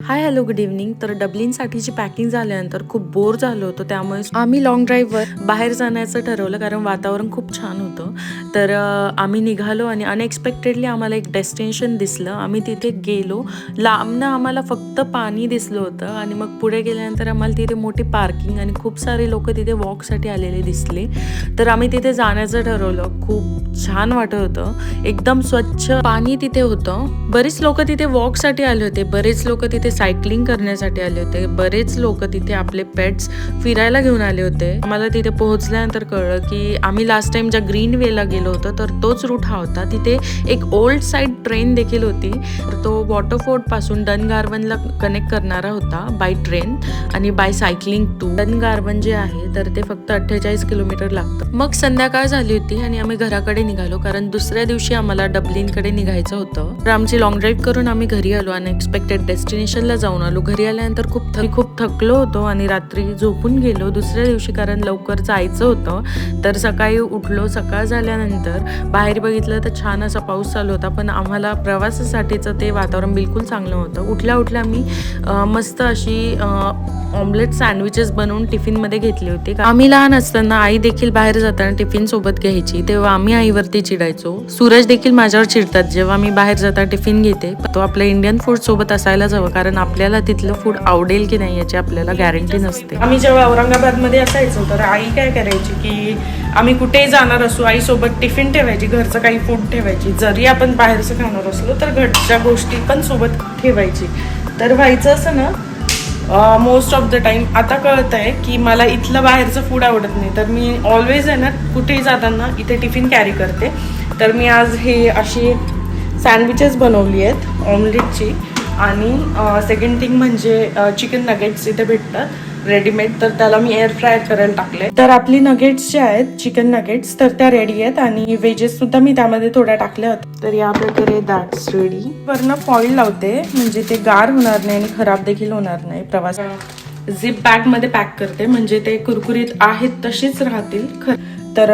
Hi hello good evening. तर डब्लिनसाठीची packing झाल्यानंतर खूप बोर झालो होतो, त्यामुळे आम्ही लॉंग ड्राईव्हवर बाहेर जाण्याचं ठरवलं कारण वातावरण खूप छान होतं. तर आम्ही निघालो आणि अनएक्सपेक्टेडली आम्हाला एक डेस्टिनेशन दिसलं. आम्ही तिथे गेलो. लांबनं आम्हाला फक्त पाणी दिसलं होतं आणि मग पुढे गेल्यानंतर आम्हाला तिथे मोठी पार्किंग आणि खूप सारे लोक तिथे वॉकसाठी आलेले दिसले. तर आम्ही तिथे जाण्याचं ठरवलं. खूप छान वाटत होतं, एकदम स्वच्छ पाणी तिथे होतं. बरीच लोक तिथे वॉकसाठी आले होते, बरेच लोक तिथे सायकलिंग करण्यासाठी आले होते, बरेच लोक तिथे आपले पेट्स फिरायला घेऊन आले होते. आम्हाला तिथे पोहोचल्यानंतर कळलं की आम्ही लास्ट टाइम ज्या ग्रीन वेला गेलो होतो तर तोच रूट हा होता. तिथे एक ओल्ड साईड ट्रेन देखील होती. तर तो वॉटरफोर्ड पासून डनगार्वनला कनेक्ट करणारा होता बाय ट्रेन आणि बाय सायकलिंग टू डनगार्वन जे आहे तर ते फक्त 48 किलोमीटर लागतं. मग संध्याकाळ झाली होती आणि आम्ही घराकडे निघालो कारण दुसऱ्या दिवशी आम्हाला डब्लिनकडे निघायचं होतं. तर आमची लॉंग ड्राईव्ह करून आम्ही घरी आलो. अनएक्सपेक्टेड डेस्टिनेशनला जाऊन आलो. घरी आल्यानंतर खूप थकलो होतो आणि रात्री झोपून गेलो दुसऱ्या दिवशी कारण लवकर जायचं होतं. तर सकाळी उठलो. सकाळ झाल्यानंतर बाहेर बघितलं तर छान असा पाऊस चालू होता, पण आम्हाला प्रवासासाठीचं ते वातावरण बिलकुल चांगलं होतं. उठल्या मी मस्त अशी ऑमलेट सँडविचेस बनवून टिफिनमध्ये घेतले होते. आम्ही लहान असताना आई देखील बाहेर जाताना टिफिन सोबत घ्यायची, तेव्हा आम्ही आईवरती चिडायचो. सूरज देखील माझ्यावर चिडतात जेव्हा मी बाहेर जाता टिफिन घेते. तो आपलं इंडियन फूड सोबत असायलाच हवं कारण आपल्याला तिथलं फूड आवडेल की नाही याची आपल्याला गॅरंटी नसते. आम्ही जेव्हा औरंगाबादमध्ये असायचो तर आई काय करायची की आम्ही कुठेही जाणार असू आई सोबत टिफिन ठेवायची, घरचं काही फूड ठेवायची. जरी आपण बाहेरचं खाणार असलो तर घरच्या गोष्टी पण सोबत ठेवायची. तर व्हायचं असं ना मोस्ट ऑफ द टाइम आता कळत आहे की मला इथलं बाहेरचं फूड आवडत नाही, तर मी ऑलवेज आहे ना कुठेही जाताना इथे टिफिन कॅरी करते. तर मी आज हे अशी सँडविचेस बनवली आहेत ऑमलेटची आणि सेकंड थिंग म्हणजे चिकन नगेट्स इथे भेटतात रेडीमेड, तर त्याला मी एअर फ्रायर करायला टाकले. तर आपली नगेट्स जे आहेत चिकन नगेट्स तर त्या रेडी आहेत आणि वेजेस सुद्धा मी त्यामध्ये थोड्या टाकल्या होत्या. तर या प्रकारे दॅट्स रेडी. वरनं फॉईल लावते म्हणजे ते गार होणार नाही आणि खराब देखील होणार नाही. प्रवास झिप बॅगमध्ये पॅक करते म्हणजे ते कुरकुरीत आहेत तशीच राहतील. तर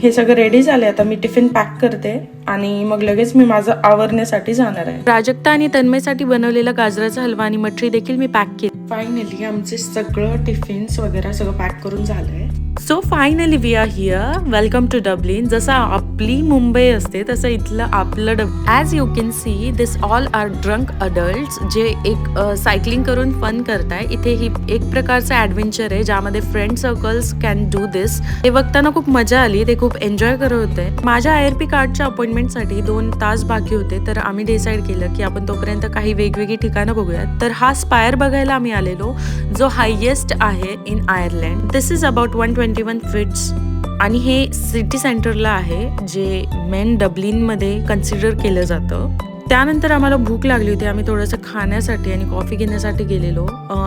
हे सगळं रेडी झाले. आता मी टिफिन पॅक करते आणि मग लगेच मी माझं आवरण्यासाठी जाणार आहे. प्राजक्ता आणि तन्मयसाठी बनवलेला गाजराचा हलवा आणि मठरी देखील मी पॅक केली. फायनली आमचे सगळं टिफिन्स वगैरे सगळं पॅक करून झालंय. So finally we are here. Welcome to Dublin. जसं आपली मुंबई असते तसं इथलं आपलं as you can see this all are drunk adults जे एक सायकलिंग करून फन करताय. इथे ही एक प्रकारचं ॲडव्हेंचर आहे ज्यामध्ये फ्रेंड सर्कल्स कॅन डू दिस. हे बघताना खूप मजा आली, ते खूप एन्जॉय करत होते. माझ्या IRP कार्डच्या अपॉइंटमेंटसाठी 2 तास बाकी होते, तर आम्ही डिसाईड केलं की आपण तोपर्यंत काही वेगवेगळी ठिकाणं बघूयात. तर हा स्पायर बघायला आम्ही आलेलो जो हायेस्ट आहे in Ireland. This is about 121 feets आणि हे सिटी सेंटरला आहे जे मेन डब्लिनमध्ये कन्सिडर केलं जातं. त्यानंतर आम्हाला भूक लागली होती. आम्ही थोडंसं खाण्यासाठी आणि कॉफी घेण्यासाठी गेलेलो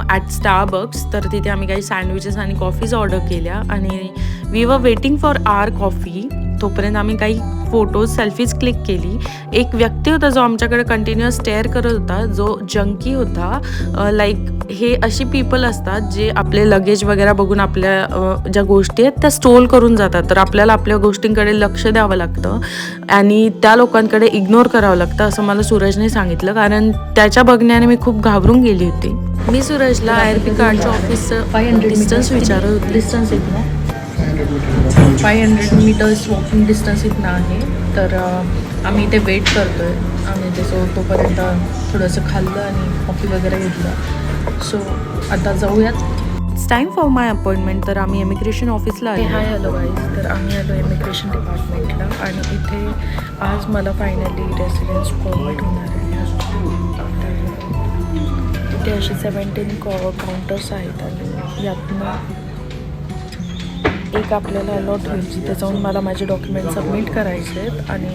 ॲट स्टारबक्स. तर तिथे आम्ही काही सँडविचेस आणि कॉफीज ऑर्डर केल्या आणि we were waiting for our coffee. तोपर्यंत आम्ही काही फोटोज सेल्फीज क्लिक केली. एक व्यक्ती होता जो आमच्याकडे कंटिन्युअस स्टेअर करत होता, जो जंकी होता. लाईक हे अशी पीपल असतात जे आपले लगेज वगैरे बघून आपल्या ज्या गोष्टी आहेत त्या स्टोल करून जातात. तर आपल्याला आपल्या गोष्टींकडे लक्ष द्यावं लागतं आणि त्या लोकांकडे इग्नोर करावं लागतं असं मला सूरजने सांगितलं कारण त्याच्या बघण्याने मी खूप घाबरून गेली होती. मी सूरजला IRP कार्डच्या ऑफिसचं डिस्टन्स विचारत होती. डिस्टन्स इथनं 500 मीटर्स वॉकिंग डिस्टन्स इथनं आहे. तर आम्ही इथे वेट करतोय. आम्ही तोपर्यंत थोडंसं खाल्लं आणि कॉफी वगैरे घेतलं. सो आता जाऊयात. It's time for my appointment. तर आम्ही इमिग्रेशन ऑफिसला आलो. Hi hello guys. तर आम्ही आलो इमिग्रेशन डिपार्टमेंटला आणि इथे आज मला फायनली रेसिडेन्स परमिट होणार आहे. इथे असे 17 काउंटर्स आहेत आणि यातनं एक आपल्याला अलॉट होईल जिथे जाऊन मला माझे डॉक्युमेंट सबमिट करायचे आहेत आणि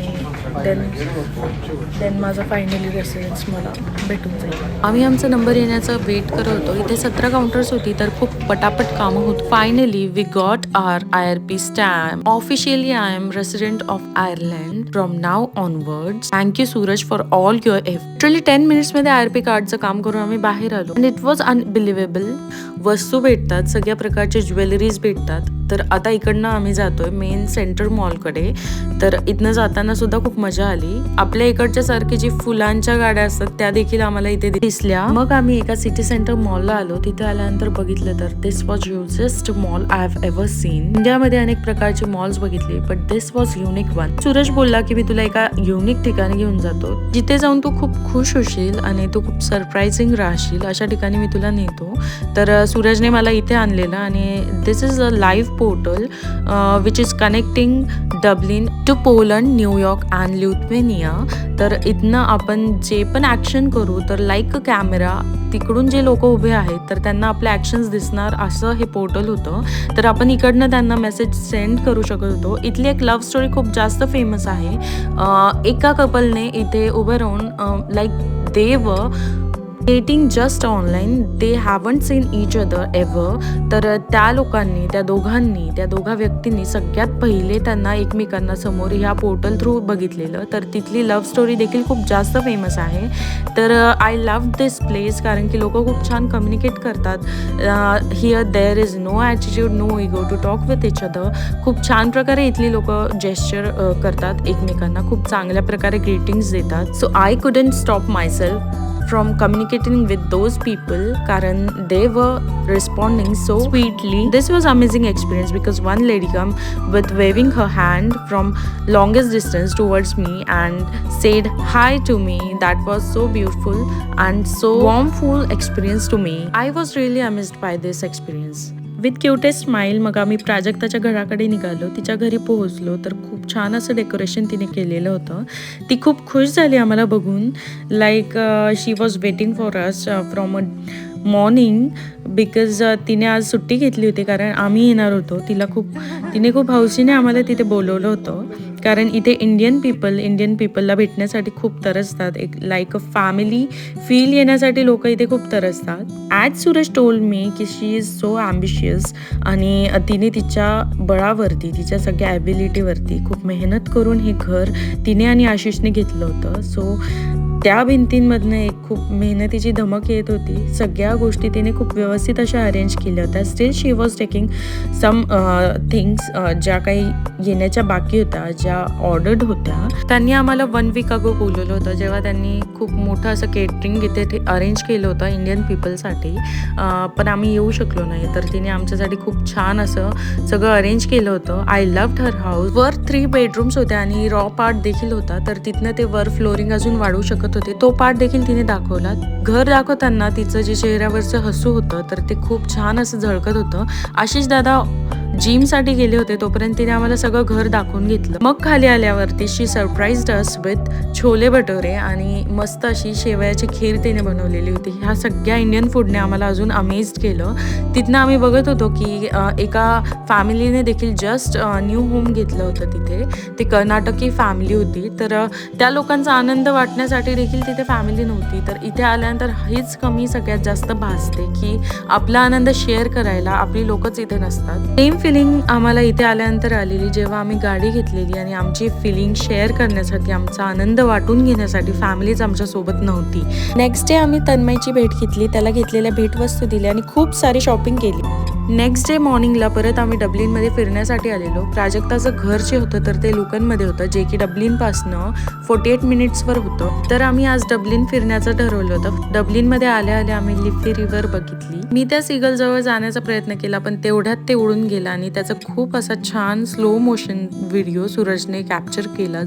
देन माझा फायनली रेसिडेन्स मला भेटून जाईल. आम्ही आमचा नंबर येण्याचा वेट करत होतो. इथे 17 काउंटर्स होती तर खूप पटापट कामं होत. Finally we got our IRP stamp. Officially I am resident of Ireland from now onwards. Thank you Suraj for all your effort. Literally 10 मिनिट्समध्ये IRP कार्डचं काम करून आम्ही बाहेर आलो. And it was unbelievable. वस्तू भेटतात, सगळ्या प्रकारचे ज्वेलरीज भेटतात. तर आता इकडनं आम्ही जातोय मेन सेंट्रल मॉलकडे. तर इथनं जाताना सुद्धा खूप मजा आली. आपल्या इकडच्या सारखी जी फुलांच्या गाड्या असतात त्या देखील आम्हाला इथे दिसल्या. मग आम्ही एका सिटी सेंटर मॉलला आलो. तिथे आल्यानंतर बघितलं तर this was hugest mall I have ever seen. इंडियामध्ये अनेक प्रकारचे मॉल्स बघितले but this was unique one. Suraj बोलला की मी तुला एका युनिक ठिकाणी घेऊन जातो, जिथे जाऊन तू खूप खुश होशील आणि तू खूप सरप्राइझिंग राहशील, अशा ठिकाणी मी तुला नेतो. तर सूरजने मला इथे आणलेलं आणि this is a live portal which is connecting Dublin to Poland, New York and Lithuania. तर इथनं आपण जे पण ॲक्शन करू तर लाईक अ कॅमेरा तिकडून जे लोक उभे आहेत तर त्यांना आपले ॲक्शन्स दिसणार असं हे पोर्टल होतं. तर आपण इकडनं त्यांना मेसेज सेंड करू शकत होतो. इथली एक लव्ह स्टोरी खूप जास्त फेमस आहे. एका कपलने इथे उभं राहून like they were dating just online, they haven't seen each other ever. तर त्या लोकांनी, त्या दोघा व्यक्तींनी सगळ्यात पहिले त्यांना एकमेकांना समोर ह्या पोर्टल थ्रू बघितलेलं. तर तिथली लव्ह स्टोरी देखील खूप जास्त फेमस आहे. तर आय लव्ह दिस प्लेस कारण की लोक खूप छान कम्युनिकेट करतात. Here there is no attitude, no ego to talk with each other. खूप छान प्रकारे इथली लोक जेस्चर करतात एकमेकांना, खूप चांगल्या प्रकारे ग्रीटिंग्स देतात. So I couldn't stop myself from communicating with those people karan they were responding so sweetly. This was amazing experience because one lady come with waving her hand from longest distance towards me and said hi to me. That was so beautiful and so warmful experience to me. I was really amazed by this experience. With cutest smile मग आम्ही प्राजक्ताच्या घराकडे निघालो. तिच्या घरी पोहोचलो तर खूप छान असं डेकोरेशन तिने केलेलं होतं. ती खूप खुश झाली आम्हाला बघून. Like she was waiting for us from a morning because तिने आज सुट्टी घेतली होती कारण आम्ही येणार होतो. तिने खूप हौशीने आम्हाला तिथे बोलवलं होतं कारण इथे इंडियन पीपलला भेटण्यासाठी खूप तरसतात. एक लाईक अ फॅमिली फील येण्यासाठी लोक इथे खूप तरसतात. ॲज सूरज टोल्ड मी की शी इज सो ॲम्बिशियस आणि तिने तिच्या बळावरती, तिच्या सगळ्या ॲबिलिटीवरती खूप मेहनत करून हे घर तिने आणि आशिषने घेतलं होतं. सो त्या भिंतींमधनं एक खूप मेहनतीची धमक येत होती. सगळ्या गोष्टी तिने खूप व्यवस्थित अशा अरेंज केल्या होत्या. Still she was taking some things ज्या काही येण्याच्या बाकी होत्या, ज्या ऑर्डर्ड होत्या. त्यांनी आम्हाला 1 वीक अगो बोलवलं होतं जेव्हा त्यांनी खूप मोठं असं केटरिंग इथे अरेंज केलं होतं इंडियन पीपलसाठी. पण आम्ही येऊ शकलो नाही. तर तिने आमच्यासाठी खूप छान असं सगळं अरेंज केलं होतं. I loved her house. वर 3 बेडरूम्स होत्या आणि रॉ पार्ट देखील होता. तर तिथनं ते वर फ्लोरिंग अजून वाढवू शकत होते. तो पार्ट देखील तिने दाखवला. घर दाखवताना तिचं जे चेहऱ्यावरचं हसू होतं तर ते खूप छान असं झळकत होतं. आशिष दादा जिमसाठी गेले होते तोपर्यंत तिने आम्हाला सगळं घर दाखवून घेतलं. मग खाली आल्यावरती she surprised us with chole bhature आणि मस्त अशी शेवयाची खीर तिने बनवलेली होती. ह्या सगळ्या इंडियन फूडने आम्हाला अजून अमेज्ड केलं. तिथनं आम्ही बघत होतो की एका फॅमिलीने देखील जस्ट न्यू होम घेतलं होतं तिथे. ती कर्नाटकी फॅमिली होती. तर त्या लोकांचा आनंद वाटण्यासाठी देखील तिथे फॅमिली नव्हती. तर इथे आल्यानंतर हीच कमी सगळ्यात जास्त भासते की आपला आनंद शेअर करायला आपली लोकच इथे नसतात. सेम फिलिंग आम्हाला इथे आल्यानंतर आलेली जेव्हा आम्ही गाडी घेतलेली आणि आमची फिलिंग शेअर करण्यासाठी, आमचा आनंद वाटून घेण्यासाठी फॅमिलीच आमच्यासोबत नव्हती. नेक्स्ट डे आम्ही तन्मयची भेट घेतली, त्याला घेतलेल्या भेटवस्तू दिल्या आणि खूप सारी शॉपिंग केली. नेक्स्ट डे मॉर्निंगला परत आम्ही डब्लिनमध्ये फिरण्यासाठी आलेलो. प्राजक्ताचं घर जे होतं तर ते लुकनमध्ये होतं, जे की डब्लिनपासनं 48 मिनिट्सवर होतं. तर आम्ही आज डब्लिन फिरण्याचं ठरवलं होतं. डब्लिनमध्ये आल्या आल्या आम्ही लिफी रिव्हर बघितली. मी त्या सीगलजवळ जाण्याचा प्रयत्न केला पण तेवढ्यात ते उडून गेला आणि त्याचा खूप असा छान स्लो मोशन व्हिडिओ सूरजने कॅप्चर केला.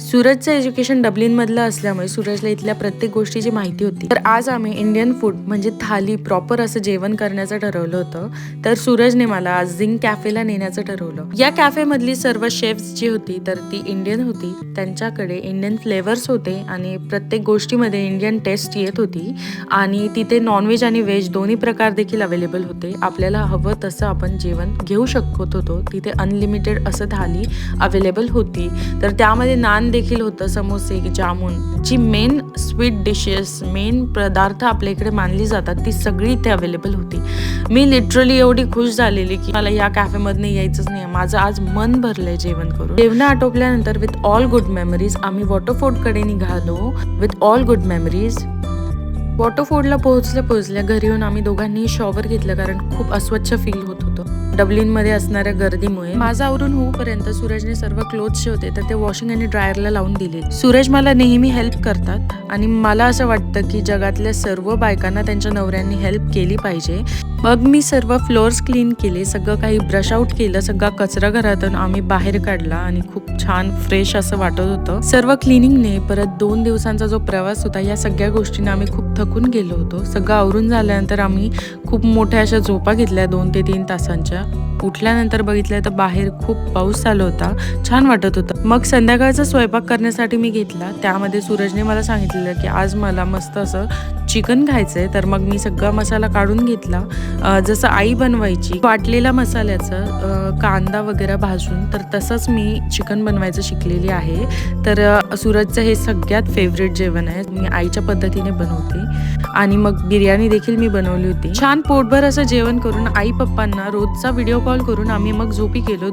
सूरजचं एज्युकेशन डब्लिनमधलं असल्यामुळे सूरजला इथल्या प्रत्येक गोष्टीची माहिती होती. तर आज आम्ही इंडियन फूड म्हणजे थाली प्रॉपर असं जेवण करण्याचं ठरवलं होतं. तर सूरजने मला आज झिंग कॅफेला नेण्याचं ठरवलं. या कॅफेमधली सर्व शेफ्स जी होती तर ती इंडियन होती. त्यांच्याकडे इंडियन फ्लेवर्स होते आणि प्रत्येक गोष्टीमध्ये इंडियन टेस्ट येत होती. आणि तिथे नॉनव्हेज आणि व्हेज दोन्ही प्रकार देखील अवेलेबल होते. आपल्याला हवं तसं आपण जेवण घेऊ शकत होतो. तिथे अनलिमिटेड असं थाली अवेलेबल होती. तर त्यामध्ये नान देखील होतं, समोसे, जामून, जी मेन स्वीट डिशेस, मेन पदार्थ आपल्या इकडे मानली जातात ती सगळी इथे अवेलेबल होती. मी लिटरली एवढी खुश झालेली की मला या कॅफेमधनं यायचंच नाही. माझं आज मन भरलंय जेवण करून. जेवण आटोपल्यानंतर विथ ऑल गुड मेमरीज आम्ही वॉटरफोर्डकडे निघालो. विथ ऑल गुड मेमरीज वॉटरफोर्डला पोहोचल्या घरी येऊन आम्ही दोघांनी शॉवर घेतलं कारण खूप अस्वच्छ फील होत होतं. डब्लिनमध्ये असणाऱ्या गर्दीमुळे. माझं आवरून होऊपर्यंत सूरजने सर्व क्लोथ्स जे होते तर ते वॉशिंग आणि ड्रायरला लावून दिले. सूरज मला नेहमी हेल्प करतात आणि मला असं वाटतं की जगातल्या सर्व बायकांना त्यांच्या नवऱ्यांनी हेल्प केली पाहिजे. मग मी सर्व फ्लोअर्स क्लीन केले, सगळं काही ब्रश आउट केलं, सगळा कचरा घरातून आम्ही बाहेर काढला आणि खूप छान फ्रेश असं वाटत होतं. सर्व क्लिनिंगने परत 2 दिवसांचा जो प्रवास होता या सगळ्या गोष्टींना आम्ही खूप थकून गेलो होतो. सगळं आवरून झाल्यानंतर आम्ही खूप मोठ्या अशा झोपा घेतल्या 2 ते 3 तासांच्या. उठल्यानंतर बघितलं तर बाहेर खूप पाऊस चालू होता, छान वाटत होतं. मग संध्याकाळचा स्वयंपाक करण्यासाठी मी घेतला. त्यामध्ये सूरजने मला सांगितलेलं की आज मला मस्त असं चिकन खायचंय, तर मग मी सगळा मसाला काढून घेतला. जसं आई बनवायची वाटलेल्या मसाल्याचं कांदा वगैरे भाजून, तर तसंच मी चिकन बनवायचं शिकलेली आहे. तर सूरजचं हे सगळ्यात फेवरेट जेवण आहे. मी आईच्या पद्धतीने बनवते आणि मग बिर्याणी देखील मी बनवली होती. छान पोटभर असं जेवण करून आई पप्पांना रोजचा व्हिडिओ कॉल करून आम्ही मग झोपी गेलो.